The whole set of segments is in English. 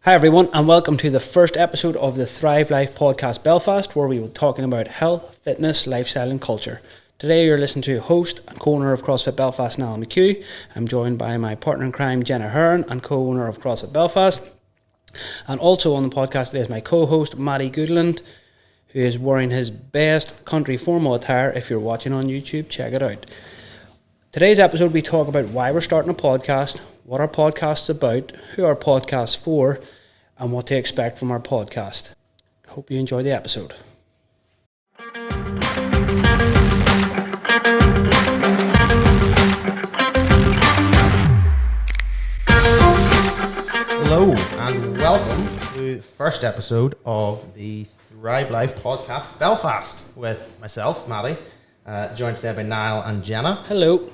Hi everyone, and welcome to the first episode of the Thrive Life podcast Belfast, where we will be talking about health, fitness, lifestyle and culture. Today you're listening to host and co-owner of CrossFit Belfast, Niall McHugh. I'm joined by my partner in crime, Jenna and co-owner of CrossFit Belfast. And also on the podcast today is my co-host, Matty Goodland, who is wearing his best country formal attire. If you're watching on YouTube, check it out. Today's episode, we talk about why we're starting a podcast, what our podcast's about, who our podcast's for, and what to expect from our podcast. Hope you enjoy the episode. Hello and welcome to the first episode of the Thrive Life podcast Belfast with myself, Matty, joined today by Niall and Jenna. Hello.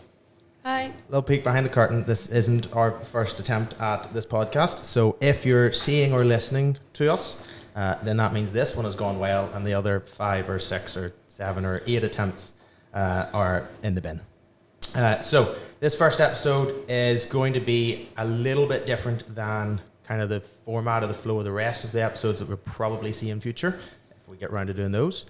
Hi. Little peek behind the curtain. This isn't our first attempt at this podcast. So if you're seeing or listening to us, then that means this one has gone well and the other 5 or 6 or 7 or 8 attempts are in the bin. So this first episode is going to be a little bit different than kind of the format or the flow of the rest of the episodes that we'll probably see in future if we get around to doing those.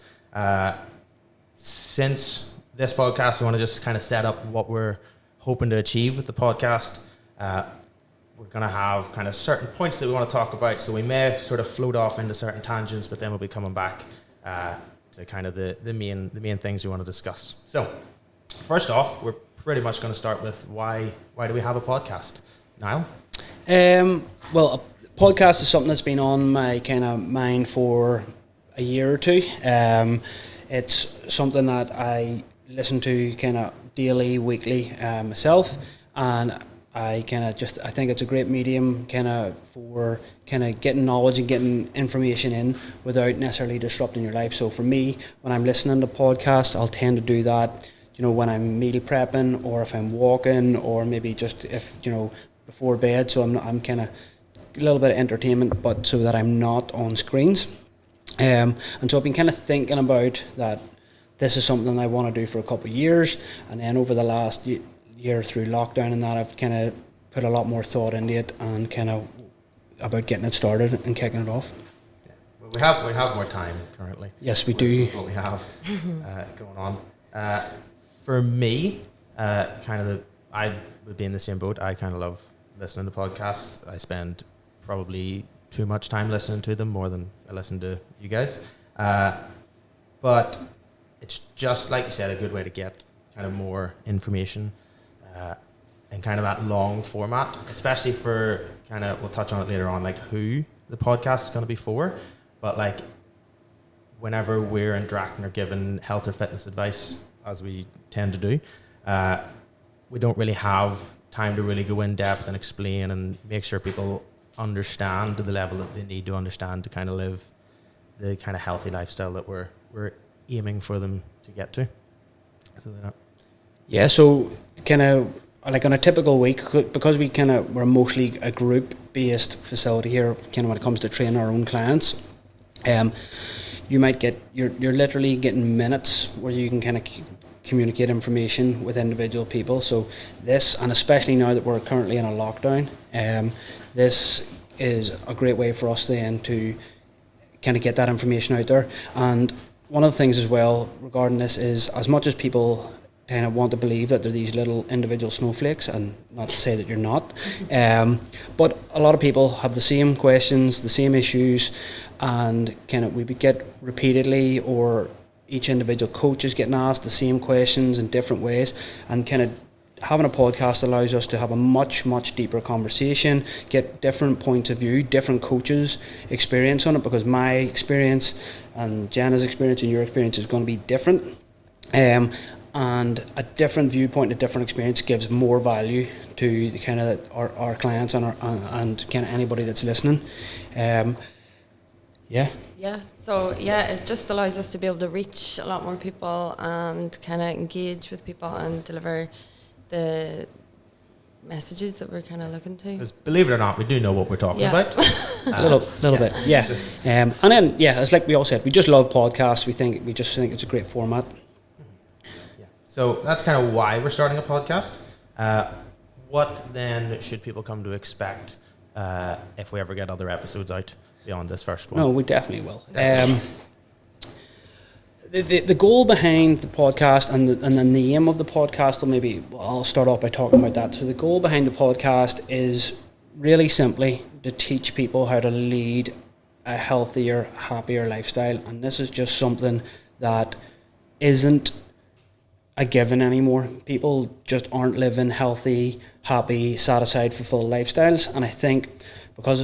Since this podcast, we want to just kind of set up what we're hoping to achieve with the podcast. We're going to have kind of certain points that we want to talk about, so we may sort of float off into certain tangents, but then we'll be coming back to kind of the main things we want to discuss. So first off, we're pretty much going to start with why do we have a podcast? Niall? Well, a podcast is something that's been on my kind of mind for a year or two. It's something that I listen to kind of daily, weekly myself, and I think it's a great medium kind of for kind of getting knowledge and getting information in without necessarily disrupting your life. So for me, when I'm listening to podcasts, I'll tend to do that, when I'm meal prepping or if I'm walking or maybe just if, before bed. So I'm kind of a little bit of entertainment, but so that I'm not on screens. And so I've been kind of thinking about that. This is something I want to do for a couple of years, and then over the last year through lockdown and that, I've kind of put a lot more thought into it and kind of about getting it started and kicking it off. Yeah. Well, we have more time currently. Yes, we do. What we have going on. For me, I would be in the same boat. I kind of love listening to podcasts. I spend probably too much time listening to them, more than I listen to you guys. But it's just, like you said, a good way to get kind of more information and kind of that long format, especially for kind of, we'll touch on it later on, like who the podcast is going to be for. But like whenever we're interacting or giving health or fitness advice, as we tend to do, we don't really have time to really go in depth and explain and make sure people understand to the level that they need to understand to kind of live the kind of healthy lifestyle that we're aiming for them to get to. So kind of like on a typical week, because we're mostly a group-based facility here, kind of when it comes to training our own clients, you might get, you're literally getting minutes where you can kind of communicate information with individual people. So this, and especially now that we're currently in a lockdown, this is a great way for us then to kind of get that information out there. And one of the things as well regarding this is, as much as people kind of want to believe that they're these little individual snowflakes, and not to say that you're not, but a lot of people have the same questions, the same issues, and kind of we get repeatedly, or each individual coach is getting asked the same questions in different ways, and kind of having a podcast allows us to have a much, much deeper conversation, get different points of view, different coaches' experience on it, because my experience and Jenna's experience and your experience is going to be different. And a different viewpoint, a different experience gives more value to the kind of our clients and kind of anybody that's listening. So it just allows us to be able to reach a lot more people and kind of engage with people and deliver the messages that we're kind of looking to. Because believe it or not, we do know what we're talking about. A little bit, yeah. And then, as like we all said, we just love podcasts. We just think it's a great format. Yeah. So that's kind of why we're starting a podcast. What then should people come to expect if we ever get other episodes out beyond this first one. No, we definitely will. The goal behind the podcast and the name of the podcast, or maybe I'll start off by talking about that. So the goal behind the podcast is really simply to teach people how to lead a healthier, happier lifestyle. And this is just something that isn't a given anymore. People just aren't living healthy, happy, satisfied, fulfilled lifestyles. And I think because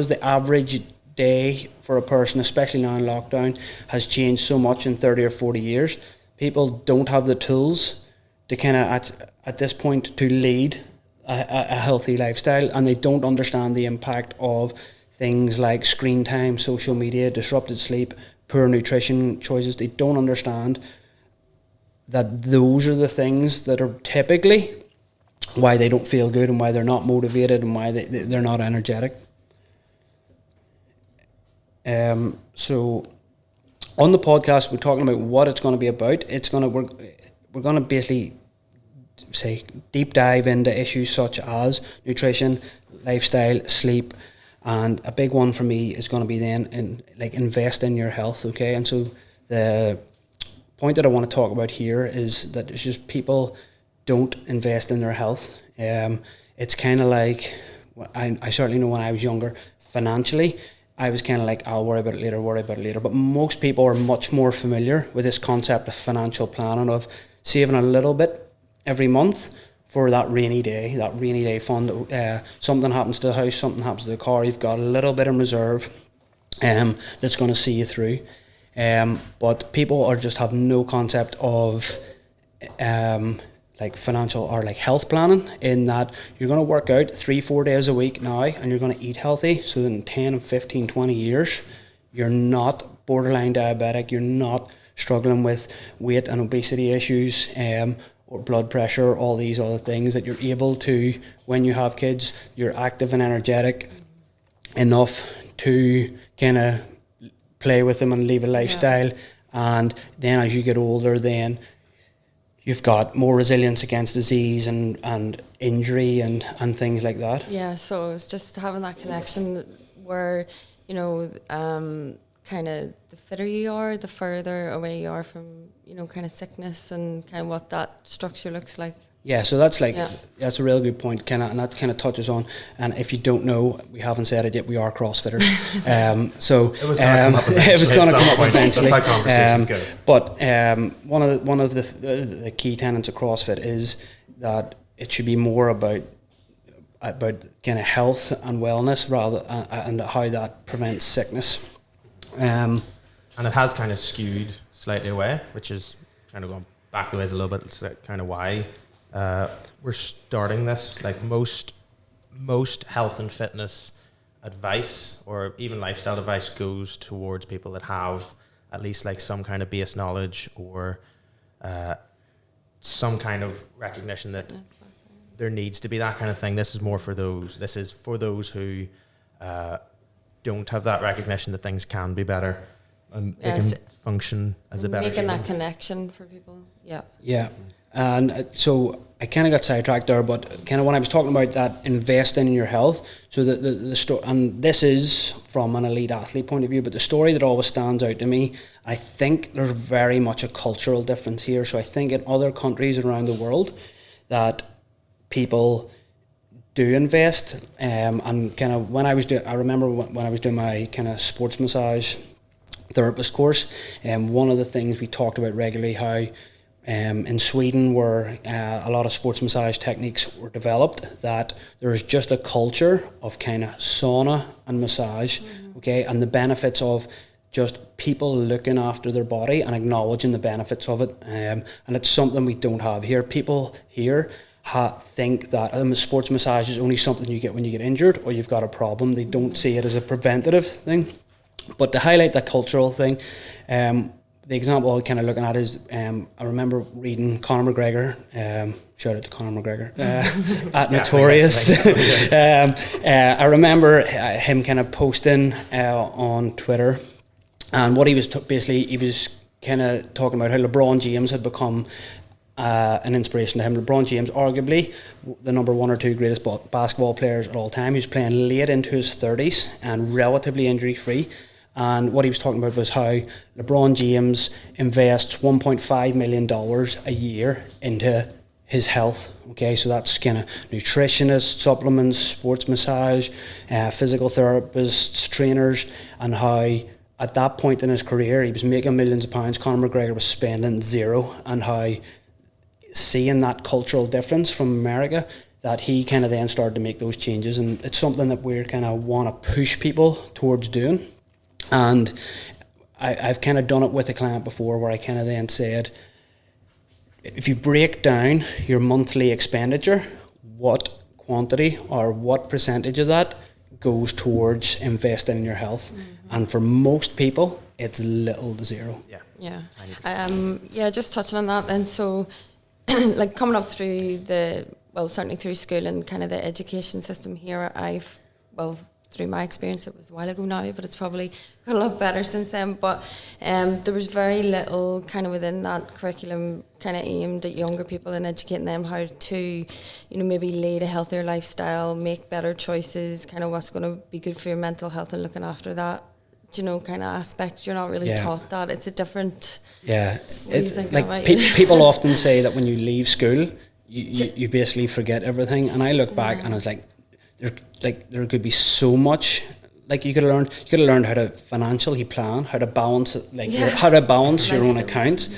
the average day for a person, especially now in lockdown, has changed so much in 30 or 40 years, people don't have the tools to kind of at this point to lead a healthy lifestyle, and they don't understand the impact of things like screen time, social media, disrupted sleep, poor nutrition choices. They don't understand that those are the things that are typically why they don't feel good and why they're not motivated and why they're not energetic. So on the podcast, we're talking about what it's going to be about. We're going to basically say deep dive into issues such as nutrition, lifestyle, sleep, and a big one for me is going to be then invest in your health. Okay, and so the point that I want to talk about here is that it's just people don't invest in their health. It's kind of like I certainly know when I was younger, financially, I was kind of like, I'll worry about it later. But most people are much more familiar with this concept of financial planning, of saving a little bit every month for that rainy day fund. Something happens to the house, something happens to the car, you've got a little bit in reserve that's going to see you through. But people are just have no concept of financial or health planning, in that you're going to work out 3-4 days a week now and you're going to eat healthy, so in 10 15 20 years you're not borderline diabetic, you're not struggling with weight and obesity issues or blood pressure, all these other things, that you're able to, when you have kids, you're active and energetic enough to kind of play with them and live a lifestyle. And then as you get older, then you've got more resilience against disease and injury and things like that. Yeah, so it's just having that connection where, kind of the fitter you are, the further away you are from, kind of sickness and kind of what that structure looks like. Yeah, so that's that's a real good point, and that kind of touches on, and if you don't know, we haven't said it yet, we are CrossFitters. So it was going to come up eventually. That's how conversations go. But one of the key tenets of CrossFit is that it should be more about kind of health and wellness rather and how that prevents sickness. And it has kind of skewed slightly away, which is kind of going back the ways a little bit. It's kind of why we're starting this. Like most health and fitness advice or even lifestyle advice goes towards people that have at least some kind of base knowledge or some kind of recognition that there needs to be that kind of thing. This is more for those. This is for those who don't have that recognition that things can be better and they can function as a better making human. That connection for people. Yeah. And so I kind of got sidetracked there, but kind of when I was talking about that investing in your health, so the story, and this is from an elite athlete point of view, but the story that always stands out to me, I think there's very much a cultural difference here. So I think in other countries around the world that people do invest, and kind of I remember when I was doing my kind of sports massage therapist course, one of the things we talked about regularly, how in Sweden, where a lot of sports massage techniques were developed, that there's just a culture of kind of sauna and massage, okay, and the benefits of just people looking after their body and acknowledging the benefits of it, and it's something we don't have here. People here think that sports massage is only something you get when you get injured or you've got a problem. They don't see it as a preventative thing. But to highlight that cultural thing, the example I'm kind of looking at is, I remember reading Conor McGregor, shout out to Conor McGregor, at Notorious. I remember him kind of posting on Twitter, and what he was basically, he was kind of talking about how LeBron James had become an inspiration to him. LeBron James, arguably the number 1 or 2 greatest basketball players at all time, who's playing late into his 30s and relatively injury free. And what he was talking about was how LeBron James invests $1.5 million a year into his health. Okay, so that's kind of nutritionists, supplements, sports massage, physical therapists, trainers, and how at that point in his career he was making millions of pounds. Conor McGregor was spending zero, and how seeing that cultural difference from America, that he kind of then started to make those changes. And it's something that we're kind of want to push people towards doing. And I've kind of done it with a client before, where I kind of then said, if you break down your monthly expenditure, what quantity or what percentage of that goes towards investing in your health? And for most people, it's little to zero. Yeah, just touching on that then. So like coming up through certainly through school and kind of the education system here, through my experience, it was a while ago now, but it's probably got a lot better since then. But there was very little kind of within that curriculum kind of aimed at younger people and educating them how to, maybe lead a healthier lifestyle, make better choices, kind of what's going to be good for your mental health and looking after that, kind of aspect. You're not really taught that. It's a different... Yeah. It's like people often say that when you leave school, you basically forget everything. And I look back and I was like, there could be so much. Like you could have learned how to financially plan, how to balance your own accounts.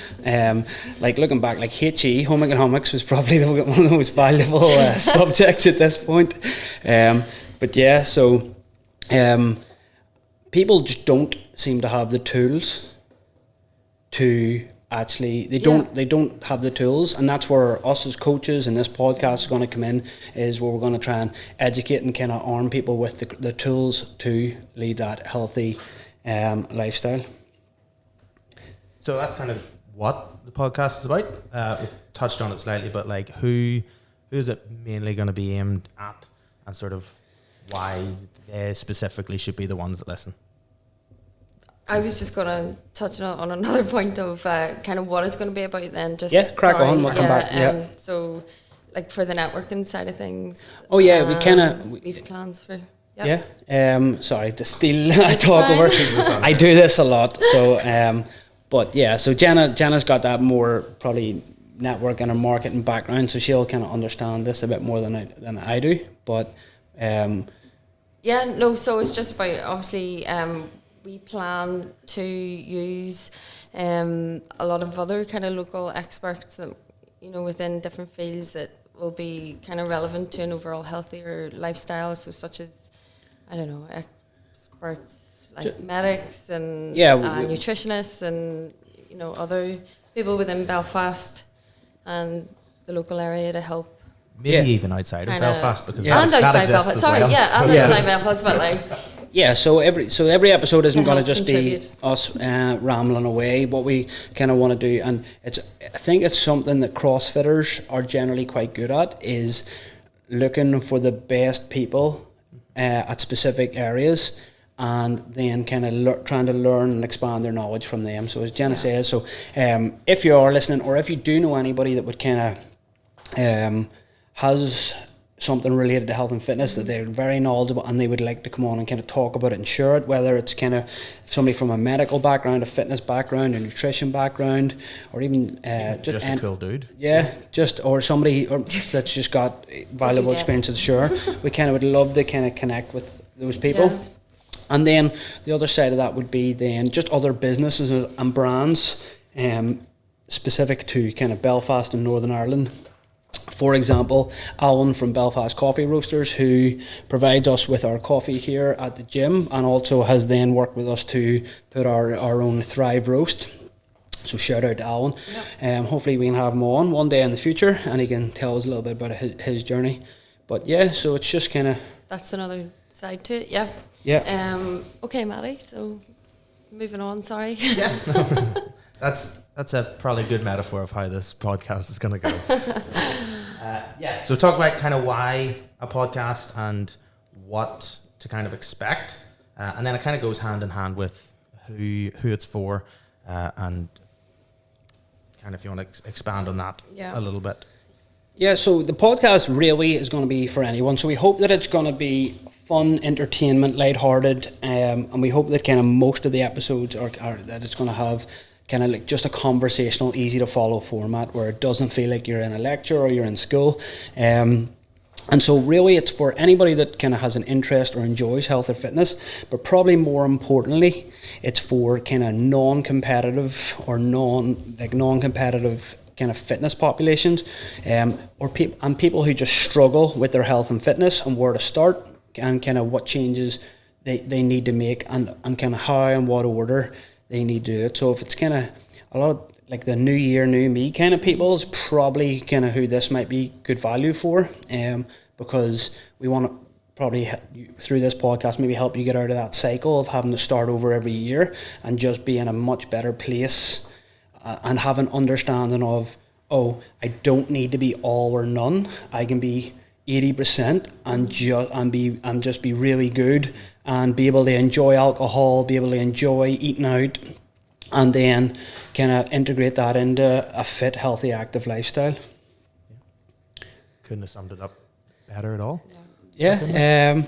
Like looking back, like HE, home economics, was probably one of the most valuable subjects at this point. But yeah, so people just don't seem to have the tools to actually, they don't have the tools, and that's where us as coaches and this podcast is going to come in, is where we're going to try and educate and kind of arm people with the tools to lead that healthy lifestyle. So that's kind of what the podcast is about. We've touched on it slightly, but like who is it mainly going to be aimed at, and sort of why they specifically should be the ones that listen? I was just going to touch on another point of kind of what it's going to be about then. Crack on, we'll come back. So, like for the networking side of things. Oh yeah, we kind of... We've plans for... Yep. Yeah, sorry to steal talk over. I do this a lot, so... but yeah, so Jenna's got that more probably networking and marketing background, so she'll kind of understand this a bit more than I do. But... so it's just about, obviously... we plan to use a lot of other kind of local experts that, within different fields that will be kind of relevant to an overall healthier lifestyle. So such as, experts like medics and nutritionists and, other people within Belfast and the local area to help. Maybe even outside of Belfast, because and outside Belfast. Sorry, outside Belfast, but like... Yeah, so every episode isn't going to just be us rambling away. What we kind of want to do, and I think it's something that CrossFitters are generally quite good at, is looking for the best people at specific areas, and then kind of trying to learn and expand their knowledge from them. So as Jenna says, so if you are listening, or if you do know anybody that would kind of has something related to health and fitness that they're very knowledgeable and they would like to come on and kind of talk about it and share it, whether it's kind of somebody from a medical background, a fitness background, a nutrition background, or even just a cool dude. Or somebody that's just got valuable experiences. Sure, we kind of would love to kind of connect with those people. And then the other side of that would be then just other businesses and brands specific to kind of Belfast and Northern Ireland. For example, Alan from Belfast Coffee Roasters, who provides us with our coffee here at the gym, and also has then worked with us to put our own Thrive Roast. So shout out to Alan. Hopefully we can have him on one day in the future, and he can tell us a little bit about his journey. But yeah, so it's just kind of... That's another side to it, Okay, Matty, so moving on, sorry. Yeah. That's a probably good metaphor of how this podcast is going to go. So talk about kind of why a podcast and what to kind of expect, and then it kind of goes hand in hand with who it's for, and kind of if you want to expand on that a little bit. Yeah, so the podcast really is going to be for anyone. So we hope that it's going to be fun, entertainment, lighthearted, and we hope that kind of most of the episodes are that it's going to have kind of like just a conversational, easy to follow format where it doesn't feel like you're in a lecture or you're in school. And so really it's for anybody that kind of has an interest or enjoys health or fitness, but probably more importantly, it's for kind of non-competitive or non-competitive kind of fitness populations, or people who just struggle with their health and fitness and where to start and kind of what changes they need to make and kind of how and what order they need to do it. So if it's kind of a lot of like the new year, new me kind of people is probably kind of who this might be good value for, because we want to probably through this podcast maybe help you get out of that cycle of having to start over every year and just be in a much better place. And have an understanding of, I don't need to be all or none. I can be 80% and just be really good and be able to enjoy alcohol, be able to enjoy eating out, and then kind of integrate that into a fit, healthy, active lifestyle. Couldn't have summed it up better at all. Yeah.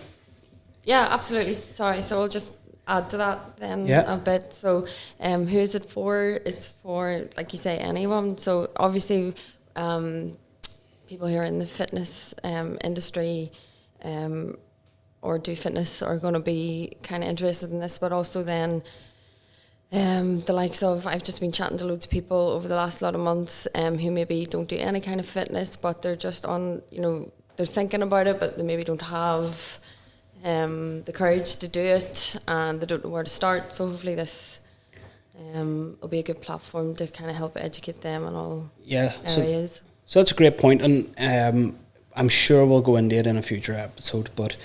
Yeah, absolutely. Sorry, so I'll just add to that then a bit. So who is it for? It's for, like you say, anyone. So obviously people who are in the fitness industry or do fitness are going to be kind of interested in this, but also then the likes of, I've just been chatting to loads of people over the last lot of months who maybe don't do any kind of fitness, but they're just on, they're thinking about it, but they maybe don't have the courage to do it, and they don't know where to start. So hopefully this will be a good platform to kind of help educate them on all areas. So that's a great point, and I'm sure we'll go into it in a future episode, but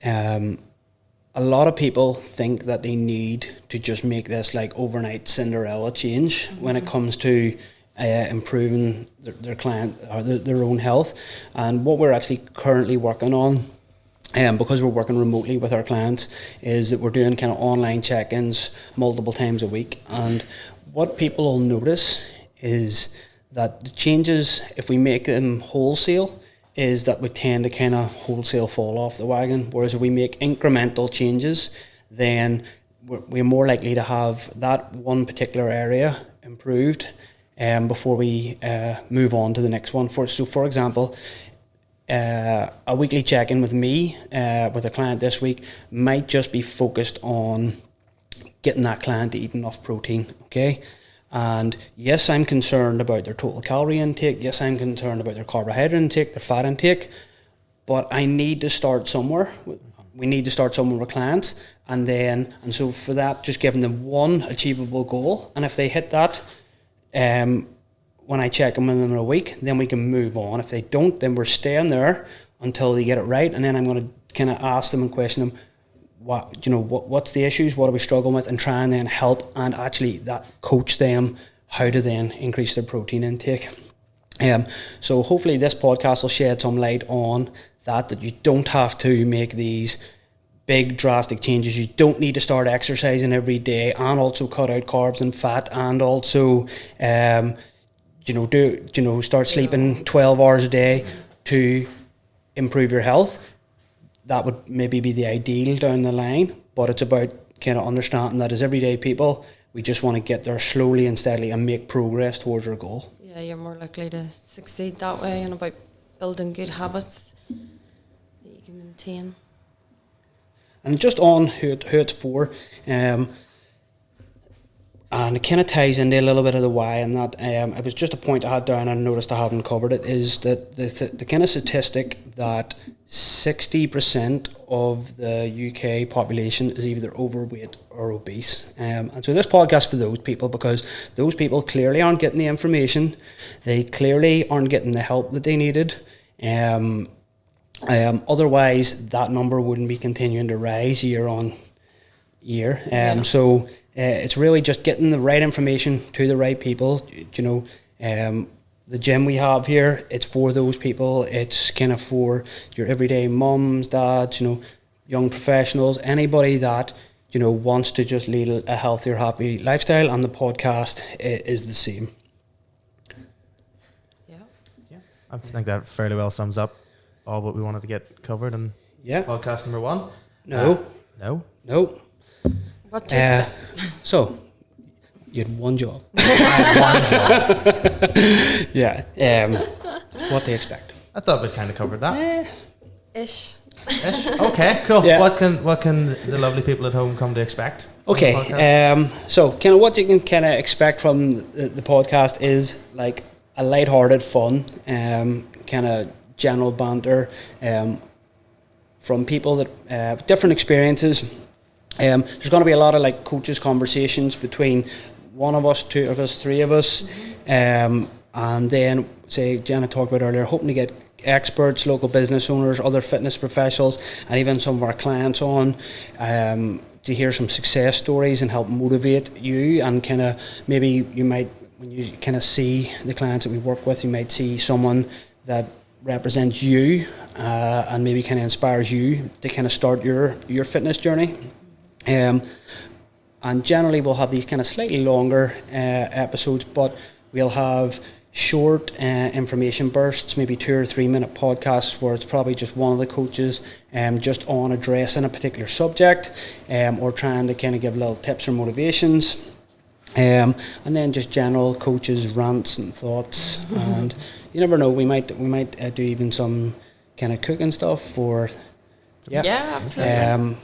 a lot of people think that they need to just make this like overnight Cinderella change when it comes to improving their client or their own health. And what we're actually currently working on, because we're working remotely with our clients, is that we're doing kind of online check-ins multiple times a week. And what people will notice is that the changes, if we make them wholesale, is that we tend to kind of wholesale fall off the wagon. Whereas if we make incremental changes, then we're more likely to have that one particular area improved before we move on to the next one. So for example, a weekly check-in with me, with a client this week, might just be focused on getting that client to eat enough protein, okay? And yes, I'm concerned about their total calorie intake. Yes, I'm concerned about their carbohydrate intake, their fat intake. But I need to start somewhere. We need to start somewhere with clients. And so for that, just giving them one achievable goal. And if they hit that, when I check in with them in a week, then we can move on. If they don't, then we're staying there until they get it right. And then I'm going to kind of ask them and question them, what's the issues, what are we struggling with, and try and then help and actually that coach them how to then increase their protein intake. So hopefully this podcast will shed some light on that you don't have to make these big drastic changes. You don't need to start exercising every day and also cut out carbs and fat and also start sleeping 12 hours a day to improve your health. That would maybe be the ideal down the line, but it's about kind of understanding that as everyday people, we just want to get there slowly and steadily and make progress towards our goal. Yeah, you're more likely to succeed that way, and about building good habits that you can maintain. And just on who it's for, and it kind of ties into a little bit of the why, and that it was just a point I had down and noticed I haven't covered it, is that the kind of statistic that 60% of the UK population is either overweight or obese. And so this podcast for those people, because those people clearly aren't getting the information, they clearly aren't getting the help that they needed. Otherwise, that number wouldn't be continuing to rise year on year. So it's really just getting the right information to the right people. The gym we have here, it's for those people. It's kind of for your everyday mums, dads, young professionals, anybody that wants to just lead a healthier, happy lifestyle, and the podcast is the same. I think that fairly well sums up all what we wanted to get covered in Yeah. podcast number 1. No. No. No. What to expect? So, you had one job. I had one job. Yeah. What to expect? I thought we'd kind of covered that. Ish. Ish. Okay, cool. Yeah. What can the lovely people at home come to expect? Okay. from the podcast? So, kind of what you can kind of expect from the podcast is like a lighthearted fun, kind of general banter, from people that different experiences. There's going to be a lot of like coaches conversations between one of us, two of us, three of us, and then say Jenna talked about earlier, hoping to get experts, local business owners, other fitness professionals, and even some of our clients on to hear some success stories and help motivate you. And kind of maybe you might, when you kind of see the clients that we work with, you might see someone that represents you and maybe kind of inspires you to kind of start your fitness journey. And generally we'll have these kind of slightly longer episodes, but we'll have short information bursts, maybe 2 or 3 minute podcasts where it's probably just one of the coaches just on addressing a particular subject or trying to kind of give little tips or motivations. And then just general coaches rants and thoughts. And you never know, we might do even some kind of cooking stuff or Yeah, absolutely.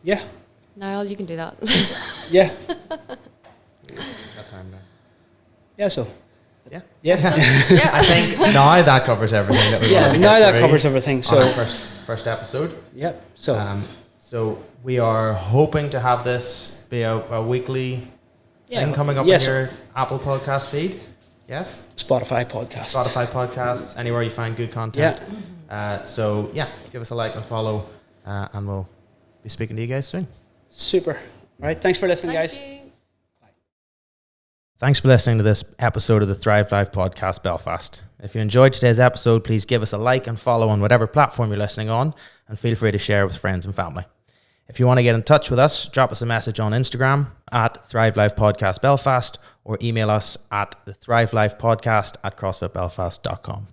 Yeah. Niall, you can do that. Yeah. That time now. Yeah, so. Yeah. Yeah. Yeah. I think now that covers everything that we wanted Yeah, to now get that through covers everything. on So, our first episode. yeah. So, We are hoping to have this be a weekly thing coming up yes. in your Apple podcast feed. Yes? Spotify podcasts. Spotify podcasts, anywhere you find good content. So give us a like and follow, and we'll be speaking to you guys soon. Super. All right. Thanks for listening, guys. Thank you. Thanks for listening to this episode of the Thrive Life podcast Belfast. If you enjoyed today's episode, please give us a like and follow on whatever platform you're listening on, and feel free to share with friends and family. If you want to get in touch with us, drop us a message on Instagram at Thrive Life Podcast Belfast, or email us at the thrivelifepodcast@crossfitbelfast.com.